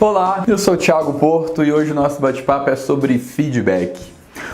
Olá, eu sou o Thiago Porto e hoje o nosso bate-papo é sobre feedback.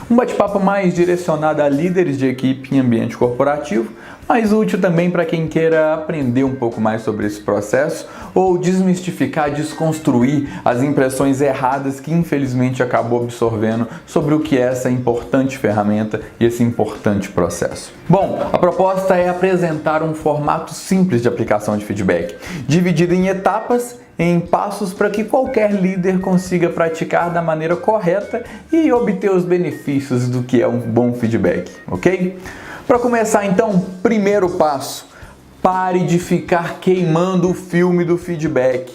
Um bate-papo mais direcionado a líderes de equipe em ambiente corporativo, mas útil também para quem queira aprender um pouco mais sobre esse processo ou desmistificar, desconstruir as impressões erradas que infelizmente acabou absorvendo sobre o que é essa importante ferramenta e esse importante processo. Bom, a proposta é apresentar um formato simples de aplicação de feedback, dividido em etapas, em passos para que qualquer líder consiga praticar da maneira correta e obter os benefícios do que é um bom feedback, ok? Para começar então, primeiro passo, pare de ficar queimando o filme do feedback.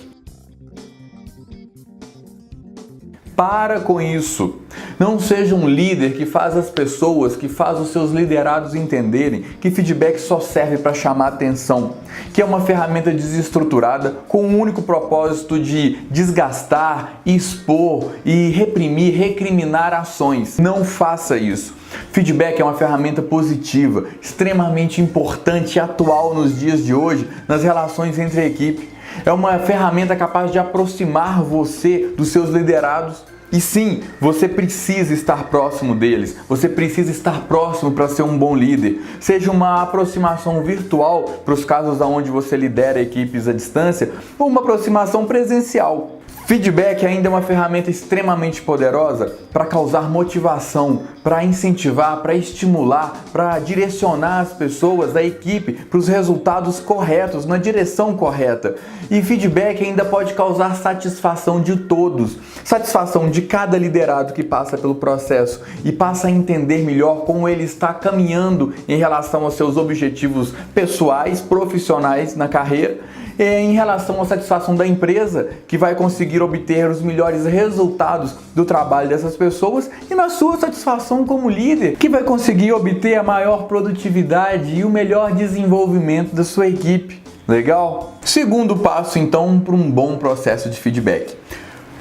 Para com isso. Não seja um líder que faz as pessoas, que faz os seus liderados entenderem que feedback só serve para chamar atenção, que é uma ferramenta desestruturada com o único propósito de desgastar, expor e reprimir, recriminar ações. Não faça isso. Feedback é uma ferramenta positiva, extremamente importante e atual nos dias de hoje nas relações entre a equipe. É uma ferramenta capaz de aproximar você dos seus liderados. E sim, você precisa estar próximo deles, você precisa estar próximo para ser um bom líder. Seja uma aproximação virtual para os casos onde você lidera equipes à distância ou uma aproximação presencial. Feedback ainda é uma ferramenta extremamente poderosa para causar motivação, para incentivar, para estimular, para direcionar as pessoas, a equipe, para os resultados corretos, na direção correta. E feedback ainda pode causar satisfação de todos, satisfação de cada liderado que passa pelo processo e passa a entender melhor como ele está caminhando em relação aos seus objetivos pessoais, profissionais na carreira, em relação à satisfação da empresa, que vai conseguir obter os melhores resultados do trabalho dessas pessoas, e na sua satisfação como líder, que vai conseguir obter a maior produtividade e o melhor desenvolvimento da sua equipe. Legal? Segundo passo, então, para um bom processo de feedback.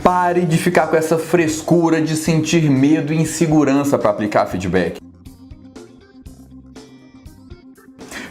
Pare de ficar com essa frescura de sentir medo e insegurança para aplicar feedback.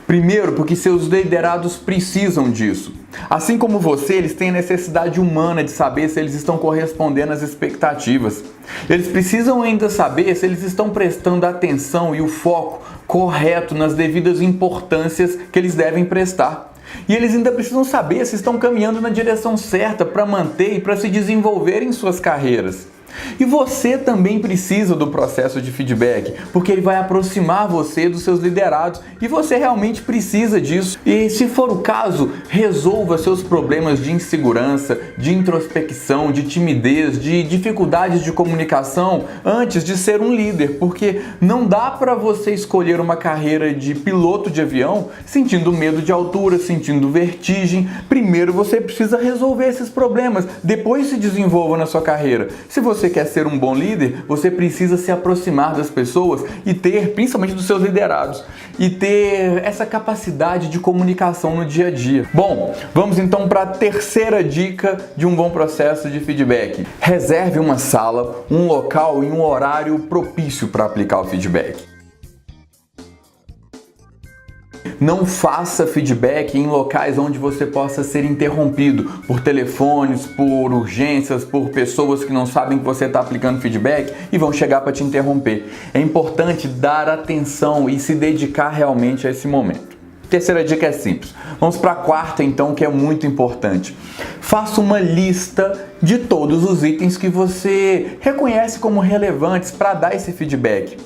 Primeiro, porque seus liderados precisam disso. Assim como você, eles têm a necessidade humana de saber se eles estão correspondendo às expectativas. Eles precisam ainda saber se eles estão prestando atenção e o foco correto nas devidas importâncias que eles devem prestar. E eles ainda precisam saber se estão caminhando na direção certa para manter e para se desenvolver em suas carreiras. E você também precisa do processo de feedback, porque ele vai aproximar você dos seus liderados e você realmente precisa disso. E se for o caso, resolva seus problemas de insegurança, de introspecção, de timidez, de dificuldades de comunicação antes de ser um líder, porque não dá para você escolher uma carreira de piloto de avião sentindo medo de altura, sentindo vertigem. Primeiro você precisa resolver esses problemas, depois se desenvolva na sua carreira. Se você quer ser um bom líder, você precisa se aproximar das pessoas e ter, principalmente dos seus liderados, e ter essa capacidade de comunicação no dia a dia. Bom, vamos então para a terceira dica de um bom processo de feedback. Reserve uma sala, um local e um horário propício para aplicar o feedback. Não faça feedback em locais onde você possa ser interrompido por telefones, por urgências, por pessoas que não sabem que você está aplicando feedback e vão chegar para te interromper. É importante dar atenção e se dedicar realmente a esse momento. Terceira dica é simples. Vamos para a quarta então, que é muito importante. Faça uma lista de todos os itens que você reconhece como relevantes para dar esse feedback.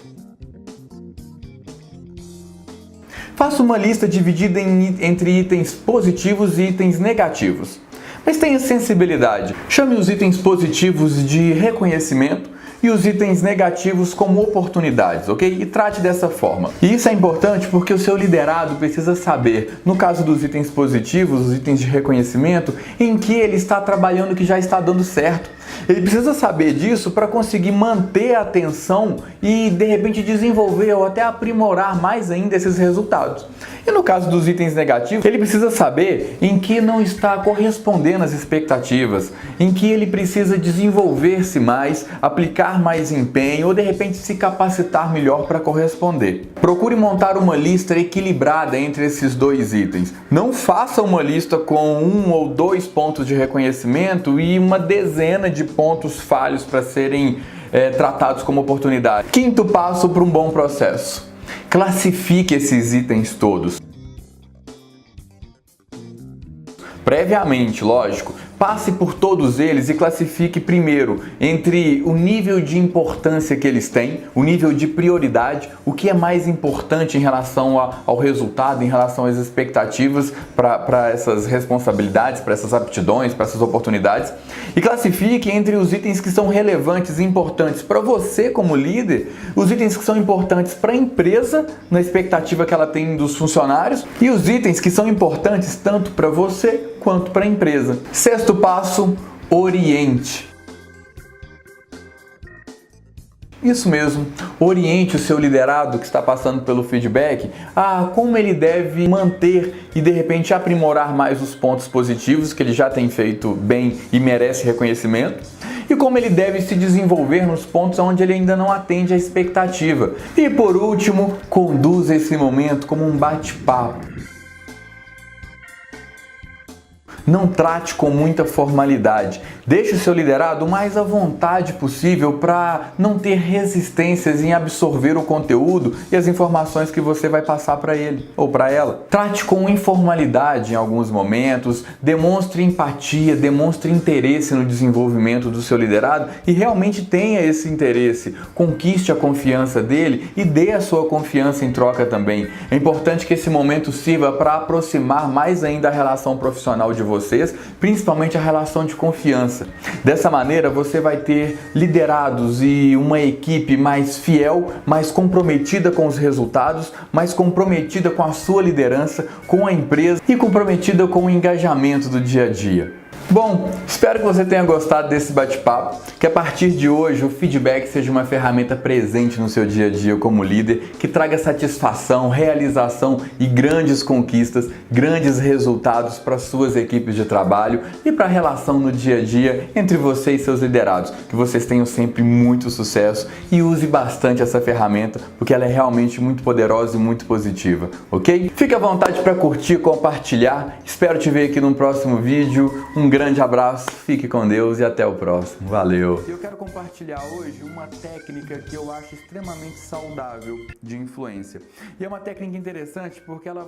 Faça uma lista dividida entre itens positivos e itens negativos. Mas tenha sensibilidade. Chame os itens positivos de reconhecimento e os itens negativos como oportunidades, ok? E trate dessa forma. E isso é importante porque o seu liderado precisa saber, no caso dos itens positivos, os itens de reconhecimento, em que ele está trabalhando que já está dando certo. Ele precisa saber disso para conseguir manter a atenção e, de repente, desenvolver ou até aprimorar mais ainda esses resultados. E no caso dos itens negativos, ele precisa saber em que não está correspondendo às expectativas, em que ele precisa desenvolver-se mais, aplicar mais empenho ou de repente se capacitar melhor para corresponder. Procure montar uma lista equilibrada entre esses dois itens. Não faça uma lista com 1 ou 2 pontos de reconhecimento e uma dezena de pontos falhos para serem tratados como oportunidade. Quinto passo para um bom processo: classifique esses itens todos. Previamente, lógico, passe por todos eles e classifique primeiro entre o nível de importância que eles têm, o nível de prioridade, o que é mais importante em relação ao resultado, em relação às expectativas para essas responsabilidades, para essas aptidões, para essas oportunidades, e classifique entre os itens que são relevantes e importantes para você como líder, os itens que são importantes para a empresa, na expectativa que ela tem dos funcionários, e os itens que são importantes tanto para você quanto para a empresa. Sexto passo: oriente. Isso mesmo, oriente o seu liderado que está passando pelo feedback a como ele deve manter e de repente aprimorar mais os pontos positivos que ele já tem feito bem e merece reconhecimento, e como ele deve se desenvolver nos pontos onde ele ainda não atende à expectativa. E por último, conduza esse momento como um bate-papo. Não trate com muita formalidade. Deixe o seu liderado o mais à vontade possível para não ter resistências em absorver o conteúdo e as informações que você vai passar para ele ou para ela. Trate com informalidade em alguns momentos, demonstre empatia, demonstre interesse no desenvolvimento do seu liderado e realmente tenha esse interesse. Conquiste a confiança dele e dê a sua confiança em troca também. É importante que esse momento sirva para aproximar mais ainda a relação profissional de vocês, principalmente a relação de confiança. Dessa maneira, você vai ter liderados e uma equipe mais fiel, mais comprometida com os resultados, mais comprometida com a sua liderança, com a empresa e comprometida com o engajamento do dia a dia. Bom, espero que você tenha gostado desse bate-papo, que a partir de hoje o feedback seja uma ferramenta presente no seu dia a dia como líder, que traga satisfação, realização e grandes conquistas, grandes resultados para suas equipes de trabalho e para a relação no dia a dia entre você e seus liderados. Que vocês tenham sempre muito sucesso e use bastante essa ferramenta, porque ela é realmente muito poderosa e muito positiva, ok? Fique à vontade para curtir, compartilhar. Espero te ver aqui no próximo vídeo. Um grande abraço, fique com Deus e até o próximo. Valeu! Eu quero compartilhar hoje uma técnica que eu acho extremamente saudável de influência. E é uma técnica interessante porque ela